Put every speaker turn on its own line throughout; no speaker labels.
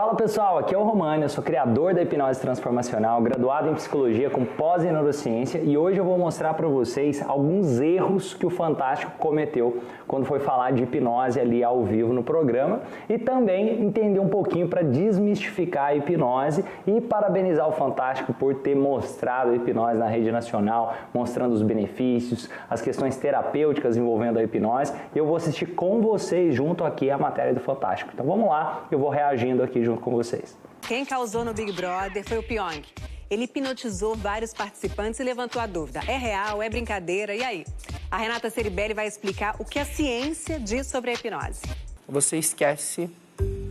Fala pessoal, aqui é o Romano, eu sou criador da hipnose transformacional, graduado em psicologia com pós em neurociência e hoje eu vou mostrar para vocês alguns erros que o Fantástico cometeu quando foi falar de hipnose ali ao vivo no programa e também entender um pouquinho para desmistificar a hipnose e parabenizar o Fantástico por ter mostrado a hipnose na rede nacional, mostrando os benefícios, as questões terapêuticas envolvendo a hipnose e eu vou assistir com vocês junto aqui a matéria do Fantástico. Então vamos lá, eu vou reagindo aqui junto com vocês.
Quem causou no Big Brother foi o Pyong. Ele hipnotizou vários participantes e levantou a dúvida. É real? É brincadeira? E aí? A Renata Ceribelli vai explicar o que a ciência diz sobre a hipnose.
Você esquece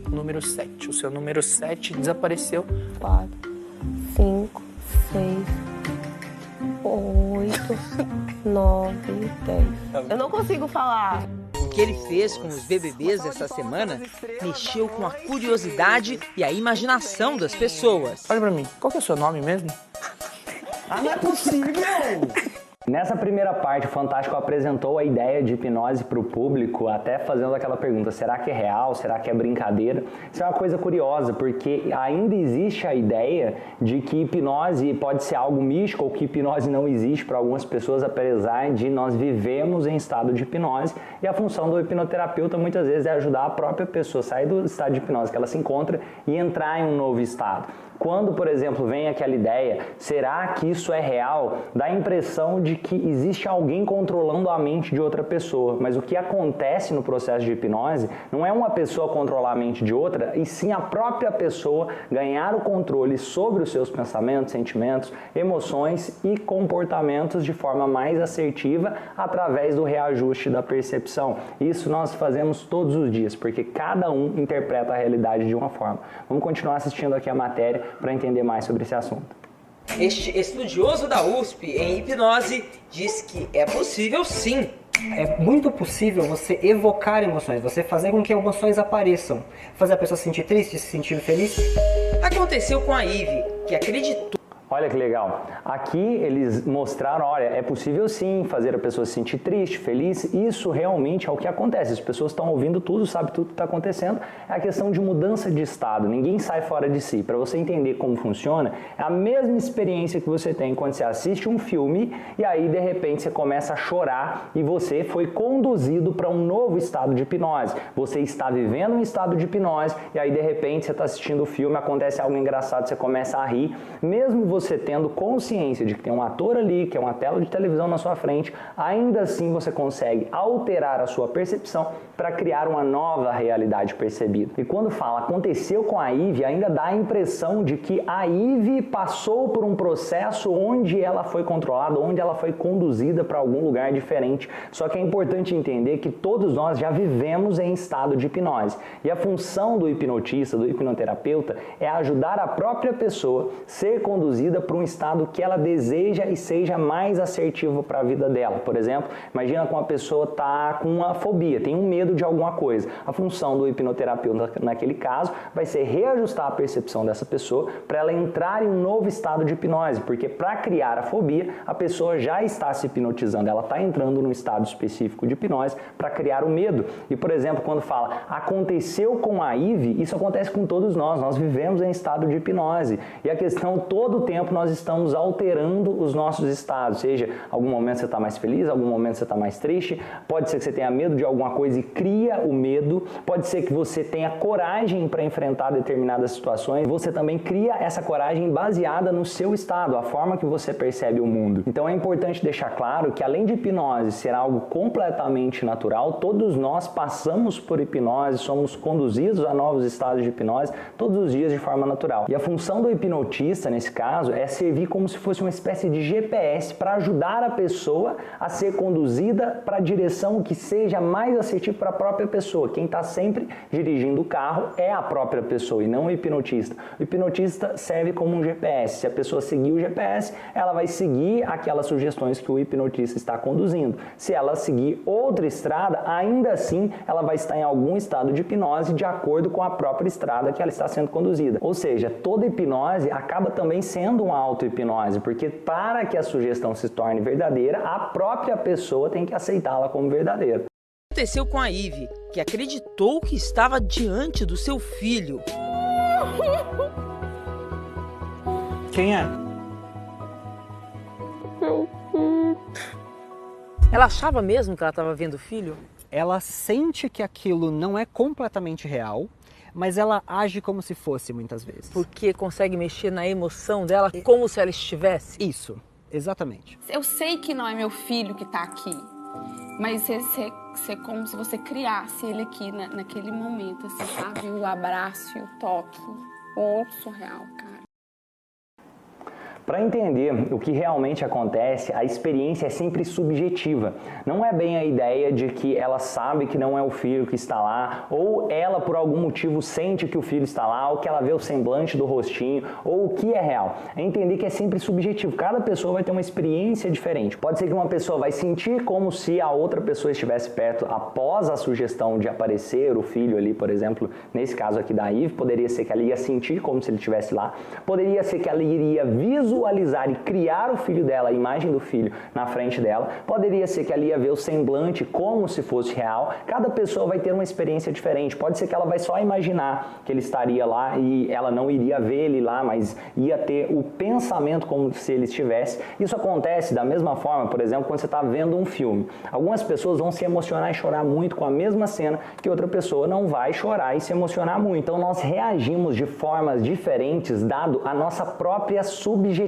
o número 7. O seu número 7 desapareceu.
4, 5, 6, 8, 9, 10. Eu não consigo falar.
O que ele fez com os BBBs essa semana mexeu com a curiosidade e a imaginação das pessoas.
Olha pra mim, qual que é o seu nome mesmo?
Não é possível! Nessa primeira parte, o Fantástico apresentou a ideia de hipnose para o público, até fazendo aquela pergunta, será que é real? Será que é brincadeira? Isso é uma coisa curiosa, porque ainda existe a ideia de que hipnose pode ser algo místico ou que hipnose não existe para algumas pessoas, apesar de nós vivemos em estado de hipnose e a função do hipnoterapeuta muitas vezes é ajudar a própria pessoa a sair do estado de hipnose que ela se encontra e entrar em um novo estado. Quando, por exemplo, vem aquela ideia, será que isso é real? Dá a impressão de que existe alguém controlando a mente de outra pessoa. Mas o que acontece no processo de hipnose não é uma pessoa controlar a mente de outra, e sim a própria pessoa ganhar o controle sobre os seus pensamentos, sentimentos, emoções e comportamentos de forma mais assertiva através do reajuste da percepção. Isso nós fazemos todos os dias, porque cada um interpreta a realidade de uma forma. Vamos continuar assistindo aqui a matéria para entender mais sobre esse assunto.
Este estudioso da USP em hipnose diz que é possível sim.
É muito possível você evocar emoções, você fazer com que emoções apareçam. Fazer a pessoa se sentir triste, se sentir feliz.
Aconteceu com a Ivy, que acreditou.
Olha que legal. Aqui eles mostraram, olha, é possível sim fazer a pessoa se sentir triste, feliz. Isso realmente é o que acontece. As pessoas estão ouvindo tudo, sabem tudo que está acontecendo. É a questão de mudança de estado. Ninguém sai fora de si. Para você entender como funciona, é a mesma experiência que você tem quando você assiste um filme e aí de repente você começa a chorar e você foi conduzido para um novo estado de hipnose. Você está vivendo um estado de hipnose e aí de repente você está assistindo o filme, acontece algo engraçado, você começa a rir. Mesmo você tendo consciência de que tem um ator ali, que é uma tela de televisão na sua frente, ainda assim você consegue alterar a sua percepção para criar uma nova realidade percebida. E quando fala aconteceu com a Ivy, ainda dá a impressão de que a Ivy passou por um processo onde ela foi controlada, onde ela foi conduzida para algum lugar diferente. Só que é importante entender que todos nós já vivemos em estado de hipnose. E a função do hipnotista, do hipnoterapeuta, é ajudar a própria pessoa a ser conduzida para um estado que ela deseja e seja mais assertivo para a vida dela. Por exemplo, imagina que uma pessoa está com uma fobia, tem um medo de alguma coisa. A função do hipnoterapeuta naquele caso vai ser reajustar a percepção dessa pessoa para ela entrar em um novo estado de hipnose, porque para criar a fobia, a pessoa já está se hipnotizando, ela está entrando num estado específico de hipnose para criar o medo. E, por exemplo, quando fala aconteceu com a Ivy, isso acontece com todos nós vivemos em estado de hipnose. E a questão todo o tempo nós estamos alterando os nossos estados, seja algum momento você está mais feliz, algum momento você está mais triste, pode ser que você tenha medo de alguma coisa e cria o medo, pode ser que você tenha coragem para enfrentar determinadas situações, você também cria essa coragem baseada no seu estado, a forma que você percebe o mundo. Então é importante deixar claro que além de hipnose ser algo completamente natural, todos nós passamos por hipnose, somos conduzidos a novos estados de hipnose todos os dias de forma natural. E a função do hipnotista, nesse caso, é servir como se fosse uma espécie de GPS para ajudar a pessoa a ser conduzida para a direção que seja mais assertiva para a própria pessoa. Quem está sempre dirigindo o carro é a própria pessoa e não o hipnotista. O hipnotista serve como um GPS. Se a pessoa seguir o GPS, ela vai seguir aquelas sugestões que o hipnotista está conduzindo. Se ela seguir outra estrada, ainda assim ela vai estar em algum estado de hipnose de acordo com a própria estrada que ela está sendo conduzida. Ou seja, toda hipnose acaba também sendo uma auto-hipnose, porque para que a sugestão se torne verdadeira, a própria pessoa tem que aceitá-la como verdadeira.
Aconteceu com a Ivy, que acreditou que estava diante do seu filho.
Quem é?
Ela achava mesmo que ela estava vendo o filho?
Ela sente que aquilo não é completamente real, mas ela age como se fosse muitas vezes.
Porque consegue mexer na emoção dela como se ela estivesse?
Isso, exatamente.
Eu sei que não é meu filho que está aqui, mas é como se você criasse ele aqui naquele momento, assim, sabe? O abraço e o toque. Muito surreal, cara.
Para entender o que realmente acontece, a experiência é sempre subjetiva. Não é bem a ideia de que ela sabe que não é o filho que está lá, ou ela por algum motivo sente que o filho está lá, ou que ela vê o semblante do rostinho, ou o que é real. É entender que é sempre subjetivo. Cada pessoa vai ter uma experiência diferente. Pode ser que uma pessoa vai sentir como se a outra pessoa estivesse perto após a sugestão de aparecer o filho ali, por exemplo, nesse caso aqui da Ive, poderia ser que ela ia sentir como se ele estivesse lá, poderia ser que ela iria visualizar e criar o filho dela, a imagem do filho na frente dela, poderia ser que ela ia ver o semblante como se fosse real. Cada pessoa vai ter uma experiência diferente. Pode ser que ela vai só imaginar que ele estaria lá e ela não iria ver ele lá, mas ia ter o pensamento como se ele estivesse. Isso acontece da mesma forma, por exemplo, quando você está vendo um filme. Algumas pessoas vão se emocionar e chorar muito com a mesma cena, que outra pessoa não vai chorar e se emocionar muito. Então nós reagimos de formas diferentes dado a nossa própria subjetividade.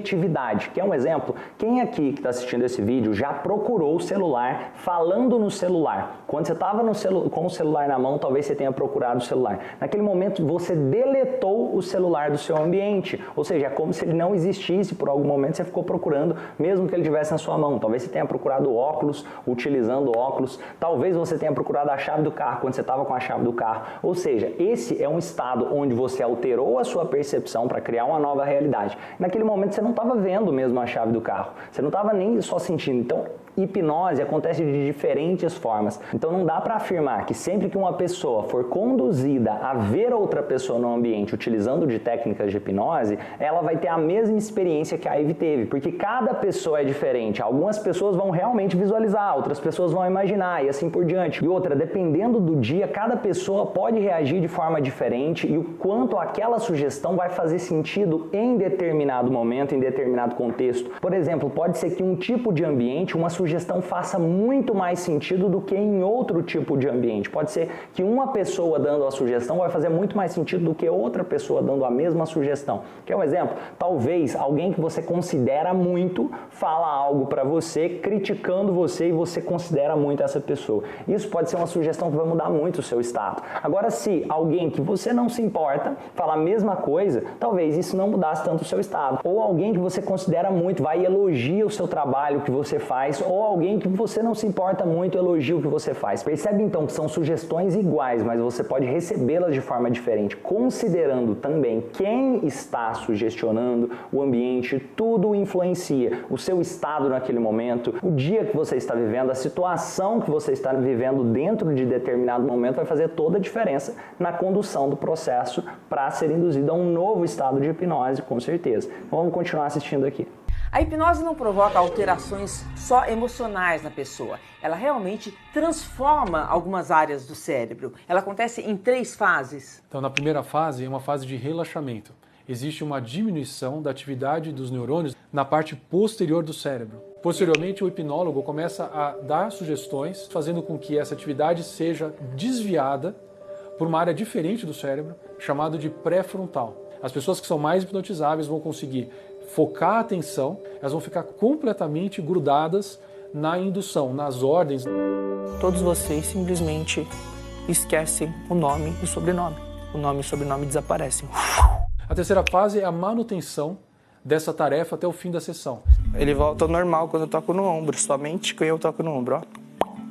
Quer um exemplo? Quem aqui que está assistindo esse vídeo já procurou o celular falando no celular? Quando você estava com o celular na mão, talvez você tenha procurado o celular. Naquele momento, você deletou o celular do seu ambiente. Ou seja, é como se ele não existisse por algum momento, você ficou procurando, mesmo que ele estivesse na sua mão. Talvez você tenha procurado óculos, utilizando óculos. Talvez você tenha procurado a chave do carro, quando você estava com a chave do carro. Ou seja, esse é um estado onde você alterou a sua percepção para criar uma nova realidade. Naquele momento, você não estava vendo mesmo a chave do carro. Você não estava nem só sentindo. Então, hipnose acontece de diferentes formas. Então não dá para afirmar que sempre que uma pessoa for conduzida a ver outra pessoa no ambiente utilizando de técnicas de hipnose, ela vai ter a mesma experiência que a Ive teve, porque cada pessoa é diferente. Algumas pessoas vão realmente visualizar, outras pessoas vão imaginar e assim por diante. E outra, dependendo do dia, cada pessoa pode reagir de forma diferente e o quanto aquela sugestão vai fazer sentido em determinado momento, em determinado contexto. Por exemplo, pode ser que um tipo de ambiente, uma sugestão faça muito mais sentido do que em outro tipo de ambiente. Pode ser que uma pessoa dando a sugestão vai fazer muito mais sentido do que outra pessoa dando a mesma sugestão. Quer um exemplo? Talvez alguém que você considera muito fala algo para você, criticando você e você considera muito essa pessoa. Isso pode ser uma sugestão que vai mudar muito o seu estado. Agora, se alguém que você não se importa falar a mesma coisa, talvez isso não mudasse tanto o seu estado. Ou alguém que você considera muito vai e elogia o seu trabalho que você faz, ou alguém que você não se importa muito elogia o que você faz. Percebe então que são sugestões iguais, mas você pode recebê-las de forma diferente, considerando também quem está sugestionando, o ambiente, tudo influencia. O seu estado naquele momento, o dia que você está vivendo, a situação que você está vivendo dentro de determinado momento vai fazer toda a diferença na condução do processo para ser induzido a um novo estado de hipnose, com certeza. Vamos continuar assistindo aqui.
A hipnose não provoca alterações só emocionais na pessoa. Ela realmente transforma algumas áreas do cérebro. Ela acontece em 3 fases.
Então, na primeira fase, é uma fase de relaxamento. Existe uma diminuição da atividade dos neurônios na parte posterior do cérebro. Posteriormente, o hipnólogo começa a dar sugestões, fazendo com que essa atividade seja desviada por uma área diferente do cérebro, chamada de pré-frontal. As pessoas que são mais hipnotizáveis vão conseguir focar a atenção, elas vão ficar completamente grudadas na indução, nas ordens.
Todos vocês simplesmente esquecem o nome e o sobrenome. O nome e o sobrenome desaparecem.
A terceira fase é a manutenção dessa tarefa até o fim da sessão.
Ele volta ao normal quando eu toco no ombro, somente quando eu toco no ombro. Ó.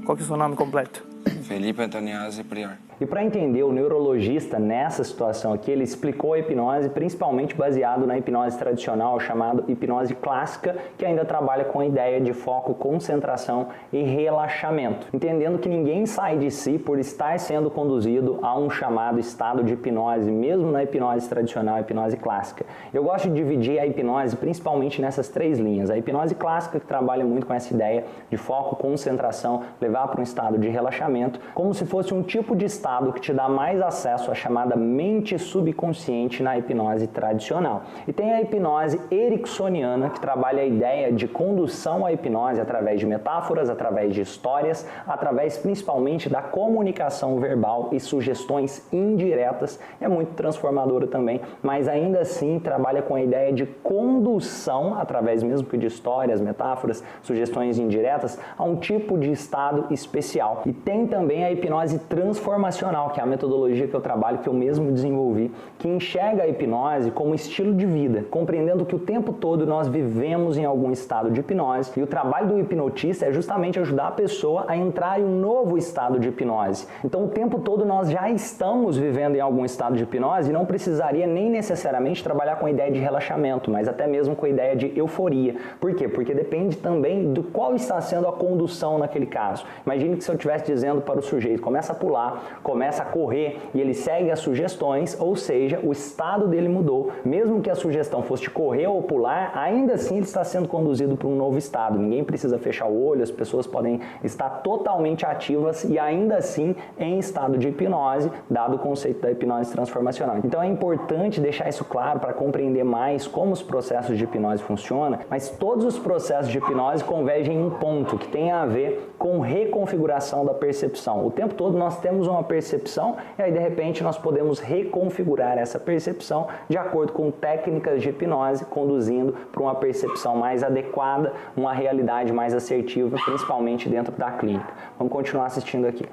Qual que é o seu nome completo?
Felipe Antoniazzi Prior.
E para entender o neurologista nessa situação aqui, ele explicou a hipnose principalmente baseado na hipnose tradicional, chamada hipnose clássica, que ainda trabalha com a ideia de foco, concentração e relaxamento. Entendendo que ninguém sai de si por estar sendo conduzido a um chamado estado de hipnose, mesmo na hipnose tradicional, hipnose clássica. Eu gosto de dividir a hipnose principalmente nessas 3 linhas. A hipnose clássica, que trabalha muito com essa ideia de foco, concentração, levar para um estado de relaxamento, como se fosse um tipo de estado estado que te dá mais acesso à chamada mente subconsciente na hipnose tradicional. E tem a hipnose ericksoniana, que trabalha a ideia de condução à hipnose através de metáforas, através de histórias, através principalmente da comunicação verbal e sugestões indiretas. É muito transformadora também, mas ainda assim trabalha com a ideia de condução, através mesmo que de histórias, metáforas, sugestões indiretas, a um tipo de estado especial. E tem também a hipnose transformacional, que é a metodologia que eu trabalho, que eu mesmo desenvolvi, que enxerga a hipnose como estilo de vida, compreendendo que o tempo todo nós vivemos em algum estado de hipnose, e o trabalho do hipnotista é justamente ajudar a pessoa a entrar em um novo estado de hipnose. Então o tempo todo nós já estamos vivendo em algum estado de hipnose e não precisaria nem necessariamente trabalhar com a ideia de relaxamento, mas até mesmo com a ideia de euforia. Por quê? Porque depende também do qual está sendo a condução naquele caso. Imagine que se eu estivesse dizendo para o sujeito, começa a pular, começa a correr, e ele segue as sugestões, ou seja, o estado dele mudou. Mesmo que a sugestão fosse de correr ou pular, ainda assim ele está sendo conduzido para um novo estado. Ninguém precisa fechar o olho, as pessoas podem estar totalmente ativas e ainda assim em estado de hipnose, dado o conceito da hipnose transformacional. Então é importante deixar isso claro para compreender mais como os processos de hipnose funcionam, mas todos os processos de hipnose convergem em um ponto que tem a ver com reconfiguração da percepção. O tempo todo nós temos uma percepção e aí de repente nós podemos reconfigurar essa percepção de acordo com técnicas de hipnose, conduzindo para uma percepção mais adequada, uma realidade mais assertiva, principalmente dentro da clínica. Vamos continuar assistindo aqui.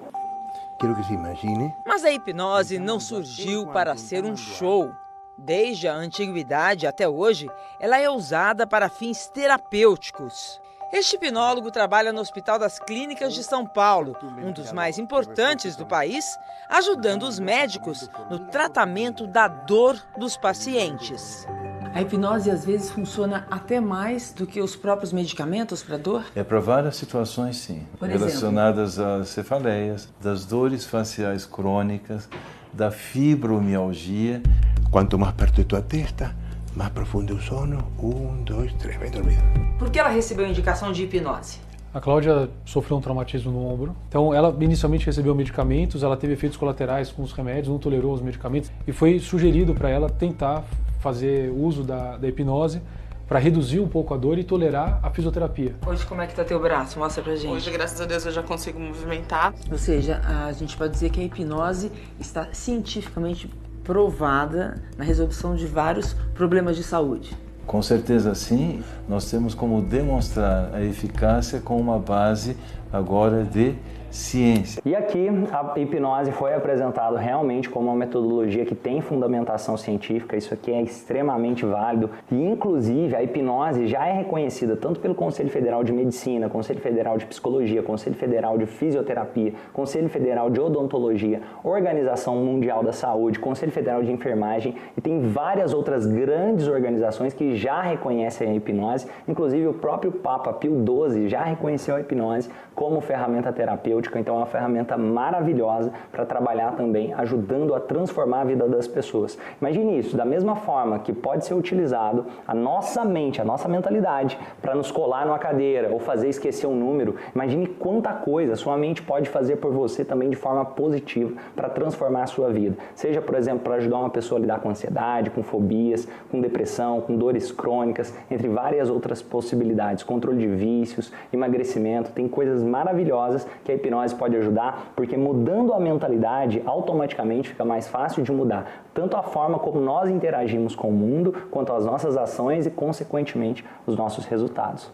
Quero que se imagine.
Mas a hipnose não surgiu para ser um show. Desde a antiguidade até hoje, ela é usada para fins terapêuticos. Este hipnólogo trabalha no Hospital das Clínicas de São Paulo, um dos mais importantes do país, ajudando os médicos no tratamento da dor dos pacientes. A hipnose às vezes funciona até mais do que os próprios medicamentos para dor?
É para várias situações, sim. Relacionadas às cefaleias, das dores faciais crônicas, da fibromialgia.
Quanto mais perto de tua testa, mais profundo o sono. 1, 2, 3, vem dormir.
Por que ela recebeu indicação de hipnose?
A Cláudia sofreu um traumatismo no ombro, então ela inicialmente recebeu medicamentos, ela teve efeitos colaterais com os remédios, não tolerou os medicamentos e foi sugerido para ela tentar fazer uso da hipnose para reduzir um pouco a dor e tolerar a fisioterapia.
Hoje como é que tá teu braço? Mostra pra gente.
Hoje, graças a Deus, eu já consigo movimentar.
Ou seja, a gente pode dizer que a hipnose está cientificamente provada na resolução de vários problemas de saúde.
Com certeza sim, nós temos como demonstrar a eficácia com uma base agora de ciência.
E aqui a hipnose foi apresentada realmente como uma metodologia que tem fundamentação científica, isso aqui é extremamente válido e inclusive a hipnose já é reconhecida tanto pelo Conselho Federal de Medicina, Conselho Federal de Psicologia, Conselho Federal de Fisioterapia, Conselho Federal de Odontologia, Organização Mundial da Saúde, Conselho Federal de Enfermagem e tem várias outras grandes organizações que já reconhecem a hipnose, inclusive o próprio Papa Pio XII já reconheceu a hipnose como ferramenta terapêutica, então é uma ferramenta maravilhosa para trabalhar também, ajudando a transformar a vida das pessoas. Imagine isso, da mesma forma que pode ser utilizado a nossa mente, a nossa mentalidade, para nos colar numa cadeira ou fazer esquecer um número, imagine quanta coisa a sua mente pode fazer por você também de forma positiva para transformar a sua vida. Seja, por exemplo, para ajudar uma pessoa a lidar com ansiedade, com fobias, com depressão, com dores crônicas, entre várias outras possibilidades, controle de vícios, emagrecimento, tem coisas maravilhosas que a hipnose pode ajudar, porque mudando a mentalidade, automaticamente fica mais fácil de mudar tanto a forma como nós interagimos com o mundo, quanto as nossas ações e, consequentemente, os nossos resultados.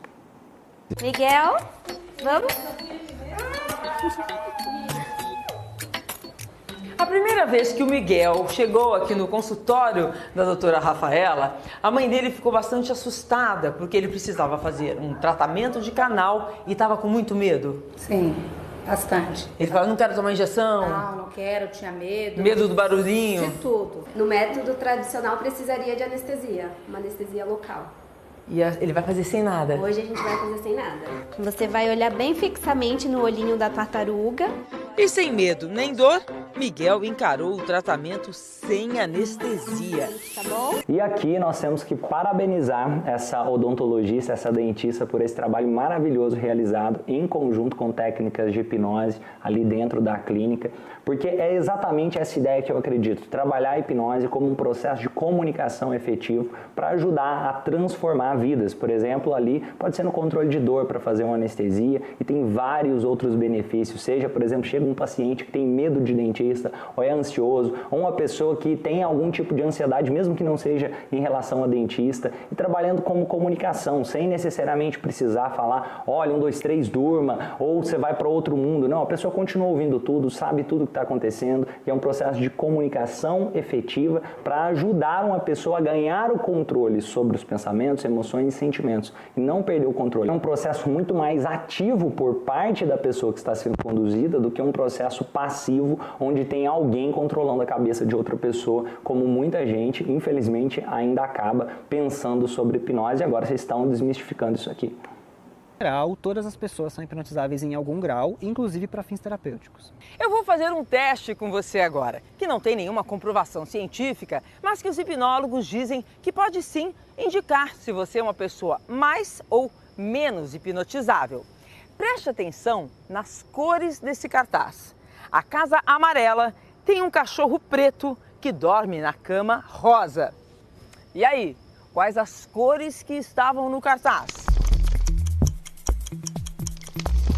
Miguel, vamos?
A primeira vez que o Miguel chegou aqui no consultório da doutora Rafaela, a mãe dele ficou bastante assustada, porque ele precisava fazer um tratamento de canal e estava com muito medo.
Sim, bastante.
Ele falou, não quero tomar injeção.
Não quero, tinha medo.
Medo do barulhinho.
De tudo.
No método tradicional precisaria de anestesia, uma anestesia local.
E ele vai fazer sem nada?
Hoje a gente vai fazer sem nada. Você vai olhar bem fixamente no olhinho da tartaruga.
E sem medo nem dor, Miguel encarou o tratamento sem anestesia.
Tá bom?
E E aqui nós temos que parabenizar essa odontologista, essa dentista, por esse trabalho maravilhoso realizado em conjunto com técnicas de hipnose ali dentro da clínica, porque é exatamente essa ideia que eu acredito, trabalhar a hipnose como um processo de comunicação efetivo para ajudar a transformar vidas. Por exemplo, ali pode ser no controle de dor para fazer uma anestesia e tem vários outros benefícios, seja, por exemplo, chega um paciente que tem medo de dentista, ou é ansioso, ou uma pessoa que tem algum tipo de ansiedade, mesmo que não seja em relação a dentista, e trabalhando como comunicação, sem necessariamente precisar falar, olha, 1, 2, 3, durma, ou você vai para outro mundo. Não, a pessoa continua ouvindo tudo, sabe tudo que está acontecendo, e é um processo de comunicação efetiva para ajudar uma pessoa a ganhar o controle sobre os pensamentos, emoções e sentimentos, e não perder o controle. É um processo muito mais ativo por parte da pessoa que está sendo conduzida do que um processo passivo, onde tem alguém controlando a cabeça de outra pessoa, como muita gente, infelizmente, ainda acaba pensando sobre hipnose, e agora vocês estão desmistificando isso aqui.
Em geral, todas as pessoas são hipnotizáveis em algum grau, inclusive para fins terapêuticos.
Eu vou fazer um teste com você agora, que não tem nenhuma comprovação científica, mas que os hipnólogos dizem que pode sim indicar se você é uma pessoa mais ou menos hipnotizável. Preste atenção nas cores desse cartaz. A casa amarela tem um cachorro preto que dorme na cama rosa. E aí, quais as cores que estavam no cartaz?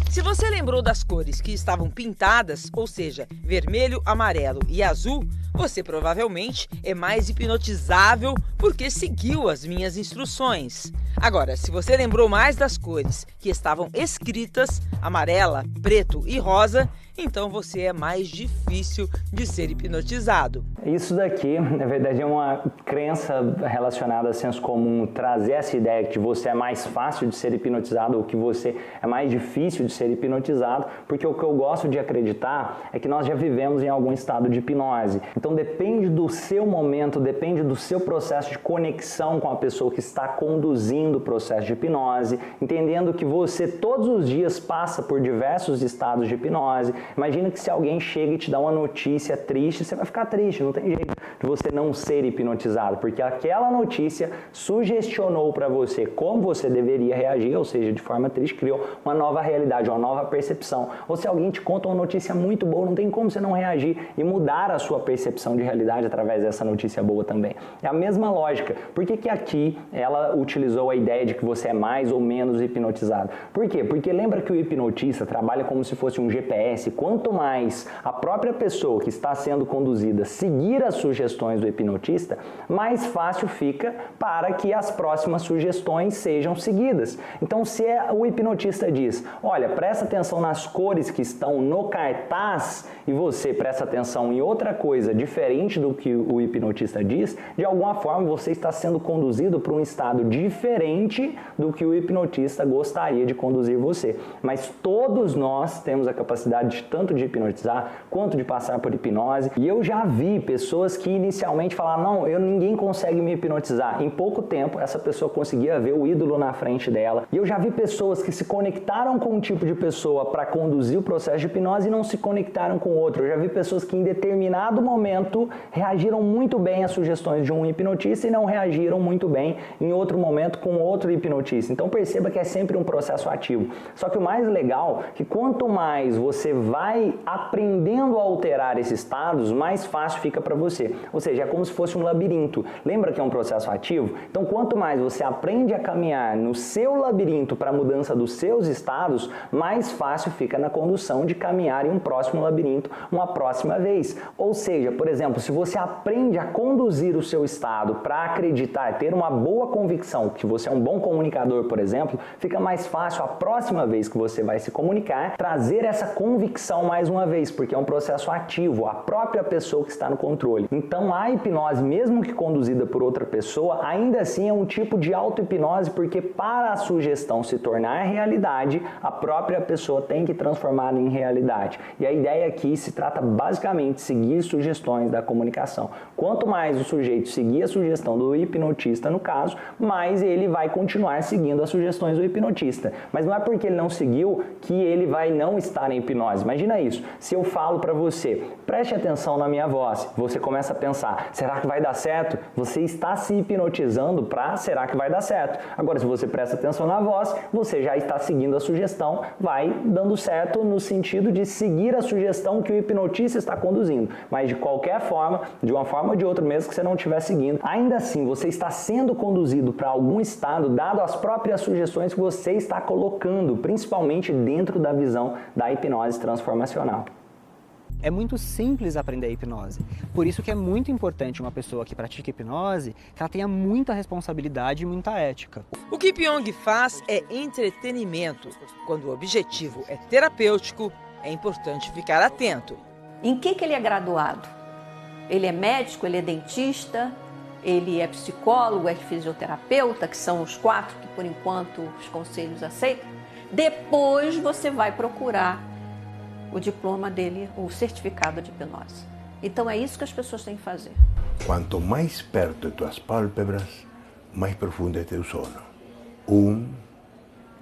Se você lembrou das cores que estavam pintadas, ou seja, vermelho, amarelo e azul, você provavelmente é mais hipnotizável porque seguiu as minhas instruções. Agora, se você lembrou mais das cores que estavam escritas, amarela, preto e rosa, então você é mais difícil de ser hipnotizado.
Isso daqui, na verdade, é uma crença relacionada a senso comum, trazer essa ideia que você é mais fácil de ser hipnotizado ou que você é mais difícil de ser hipnotizado, porque o que eu gosto de acreditar é que nós já vivemos em algum estado de hipnose. Então depende do seu momento, depende do seu processo de conexão com a pessoa que está conduzindo o processo de hipnose, entendendo que você todos os dias passa por diversos estados de hipnose. Imagina que se alguém chega e te dá uma notícia triste, você vai ficar triste, não tem jeito de você não ser hipnotizado, porque aquela notícia sugestionou para você como você deveria reagir, ou seja, de forma triste, criou uma nova realidade, uma nova percepção. Ou se alguém te conta uma notícia muito boa, não tem como você não reagir e mudar a sua percepção de realidade através dessa notícia boa também. É a mesma lógica. Por que aqui ela utilizou a ideia de que você é mais ou menos hipnotizado? Por quê? Porque lembra que o hipnotista trabalha como se fosse um GPS. Quanto mais a própria pessoa que está sendo conduzida seguir as sugestões do hipnotista, mais fácil fica para que as próximas sugestões sejam seguidas. Então, se o hipnotista diz, olha, presta atenção nas cores que estão no cartaz e você presta atenção em outra coisa diferente do que o hipnotista diz, de alguma forma você está sendo conduzido para um estado diferente do que o hipnotista gostaria de conduzir você. Mas todos nós temos a capacidade de tanto de hipnotizar quanto de passar por hipnose. E eu já vi pessoas que inicialmente falaram, não, ninguém consegue me hipnotizar. Em pouco tempo, essa pessoa conseguia ver o ídolo na frente dela. E eu já vi pessoas que se conectaram com um tipo de pessoa para conduzir o processo de hipnose e não se conectaram com outro. Eu já vi pessoas que em determinado momento reagiram muito bem às sugestões de um hipnotista e não reagiram muito bem em outro momento com outro hipnotista. Então perceba que é sempre um processo ativo. Só que o mais legal é que quanto mais você vai aprendendo a alterar esses estados, mais fácil fica para você. Ou seja, é como se fosse um labirinto. Lembra que é um processo ativo? Então quanto mais você aprende a caminhar no seu labirinto para a mudança dos seus estados, mais fácil fica na condução de caminhar em um próximo labirinto uma próxima vez. Ou seja, por exemplo, se você aprende a conduzir o seu estado para acreditar, ter uma boa convicção que você é um bom comunicador, por exemplo, fica mais fácil a próxima vez que você vai se comunicar, trazer essa convicção mais uma vez, porque é um processo ativo, a própria pessoa que está no controle. Então a hipnose, mesmo que conduzida por outra pessoa, ainda assim é um tipo de auto-hipnose, porque para a sugestão se tornar realidade, a própria pessoa tem que transformar em realidade. E a ideia aqui se trata basicamente de seguir sugestões da comunicação. Quanto mais o sujeito seguir a sugestão do hipnotista, no caso, mais ele vai continuar seguindo as sugestões do hipnotista. Mas não é porque ele não seguiu que ele vai não estar em hipnose, mas Imagina isso. Se eu falo para você, preste atenção na minha voz, você começa a pensar, será que vai dar certo? Você está se hipnotizando para será que vai dar certo? Agora, se você presta atenção na voz, você já está seguindo a sugestão, vai dando certo no sentido de seguir a sugestão que o hipnotista está conduzindo. Mas de qualquer forma, de uma forma ou de outra, mesmo que você não estiver seguindo, ainda assim você está sendo conduzido para algum estado dado as próprias sugestões que você está colocando, principalmente dentro da visão da hipnose transformacional.
É muito simples aprender a hipnose. Por isso que é muito importante uma pessoa que pratica hipnose que ela tenha muita responsabilidade e muita ética.
O que Pyong faz é entretenimento. Quando o objetivo é terapêutico, é importante ficar atento.
Em que ele é graduado? Ele é médico, ele é dentista, ele é psicólogo, é fisioterapeuta, que são os 4 que por enquanto os conselhos aceitam. Depois você vai procurar o diploma dele, o certificado de hipnose. Então é isso que as pessoas têm que fazer.
Quanto mais perto de tuas pálpebras, mais profundo é teu sono. 1,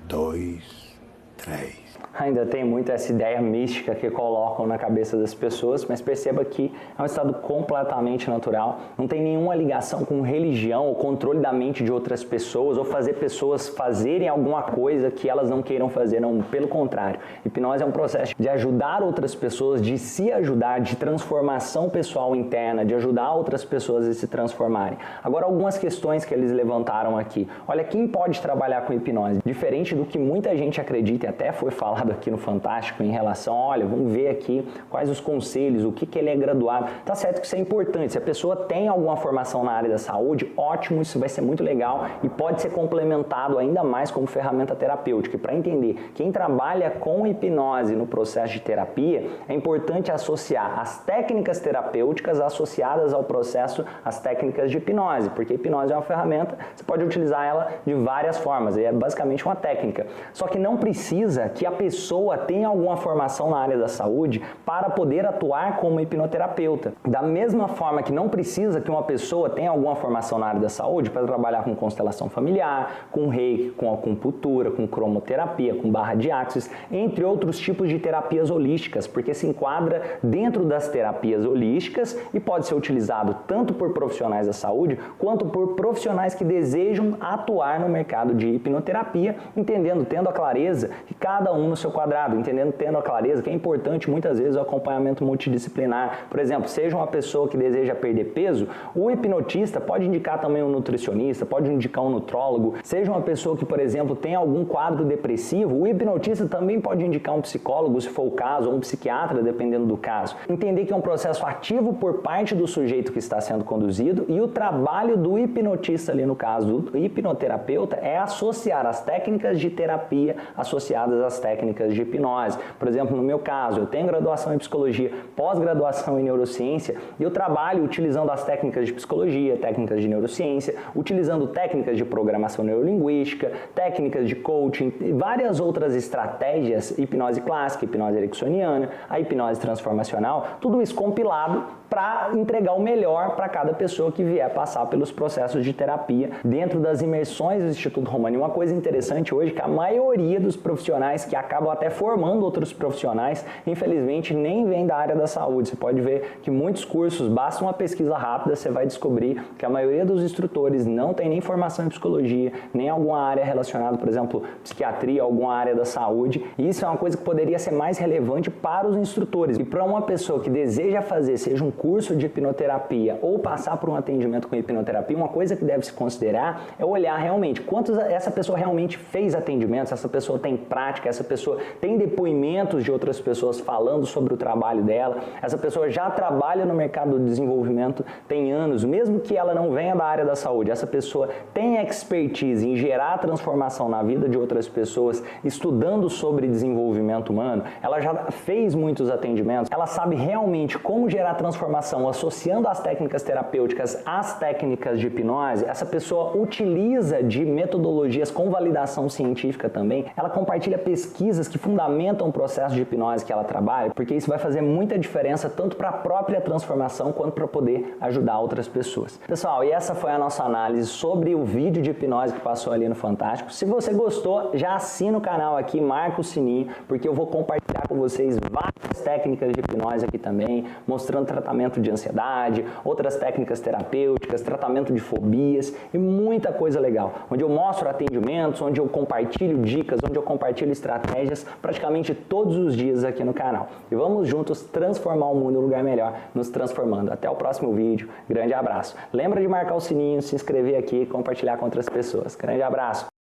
2, 3.
Ainda tem muito essa ideia mística que colocam na cabeça das pessoas, mas perceba que é um estado completamente natural, não tem nenhuma ligação com religião ou controle da mente de outras pessoas ou fazer pessoas fazerem alguma coisa que elas não queiram fazer, não, pelo contrário. Hipnose é um processo de ajudar outras pessoas, de se ajudar, de transformação pessoal interna, de ajudar outras pessoas a se transformarem. Agora, algumas questões que eles levantaram aqui. Olha, quem pode trabalhar com hipnose? Diferente do que muita gente acredita, e até foi falado aqui no Fantástico em relação, olha, vamos ver aqui quais os conselhos, o que ele é graduado. Tá certo que isso é importante, se a pessoa tem alguma formação na área da saúde, ótimo, isso vai ser muito legal e pode ser complementado ainda mais como ferramenta terapêutica. E para entender, quem trabalha com hipnose no processo de terapia, é importante associar as técnicas terapêuticas associadas ao processo, as técnicas de hipnose, porque a hipnose é uma ferramenta, você pode utilizar ela de várias formas, é basicamente uma técnica. Só que não precisa que a pessoa tenha alguma formação na área da saúde para poder atuar como hipnoterapeuta. Da mesma forma que não precisa que uma pessoa tenha alguma formação na área da saúde para trabalhar com constelação familiar, com reiki, com acupuntura, com cromoterapia, com barra de axis, entre outros tipos de terapias holísticas, porque se enquadra dentro das terapias holísticas e pode ser utilizado tanto por profissionais da saúde quanto por profissionais que desejam atuar no mercado de hipnoterapia, entendendo, tendo a clareza que cada um no seu quadrado, entendendo, tendo a clareza que é importante muitas vezes o acompanhamento multidisciplinar. Por exemplo, seja uma pessoa que deseja perder peso, o hipnotista pode indicar também um nutricionista, pode indicar um nutrólogo. Seja uma pessoa que, por exemplo, tem algum quadro depressivo, o hipnotista também pode indicar um psicólogo, se for o caso, ou um psiquiatra, dependendo do caso. Entender que é um processo ativo por parte do sujeito que está sendo conduzido e o trabalho do hipnotista ali no caso, do hipnoterapeuta, é associar as técnicas de terapia associadas às técnicas de hipnose. Por exemplo, no meu caso, eu tenho graduação em psicologia, pós-graduação em neurociência e eu trabalho utilizando as técnicas de psicologia, técnicas de neurociência, utilizando técnicas de programação neurolinguística, técnicas de coaching e várias outras estratégias, hipnose clássica, hipnose ericksoniana, a hipnose transformacional, tudo isso compilado para entregar o melhor para cada pessoa que vier passar pelos processos de terapia dentro das imersões do Instituto Romani. Uma coisa interessante hoje é que a maioria dos profissionais que acabam até formando outros profissionais, infelizmente nem vem da área da saúde. Você pode ver que muitos cursos, basta uma pesquisa rápida, você vai descobrir que a maioria dos instrutores não tem nem formação em psicologia, nem alguma área relacionada, por exemplo, psiquiatria, alguma área da saúde. E isso é uma coisa que poderia ser mais relevante para os instrutores. E para uma pessoa que deseja fazer, seja um curso de hipnoterapia ou passar por um atendimento com hipnoterapia, uma coisa que deve se considerar é olhar realmente quantos essa pessoa realmente fez atendimentos, essa pessoa tem prática, essa pessoa tem depoimentos de outras pessoas falando sobre o trabalho dela, essa pessoa já trabalha no mercado do desenvolvimento tem anos, mesmo que ela não venha da área da saúde, essa pessoa tem expertise em gerar transformação na vida de outras pessoas, estudando sobre desenvolvimento humano, ela já fez muitos atendimentos, ela sabe realmente como gerar transformação informação associando as técnicas terapêuticas às técnicas de hipnose, essa pessoa utiliza de metodologias com validação científica também, ela compartilha pesquisas que fundamentam o processo de hipnose que ela trabalha, porque isso vai fazer muita diferença tanto para a própria transformação quanto para poder ajudar outras pessoas. Pessoal, e essa foi a nossa análise sobre o vídeo de hipnose que passou ali no Fantástico. Se você gostou, já assina o canal aqui, marca o sininho, porque eu vou compartilhar com vocês várias técnicas de hipnose aqui também, mostrando tratamento de ansiedade, outras técnicas terapêuticas, tratamento de fobias e muita coisa legal, onde eu mostro atendimentos, onde eu compartilho dicas, onde eu compartilho estratégias praticamente todos os dias aqui no canal. E vamos juntos transformar o mundo em um lugar melhor, nos transformando. Até o próximo vídeo. Grande abraço. Lembra de marcar o sininho, se inscrever aqui e compartilhar com outras pessoas. Grande abraço.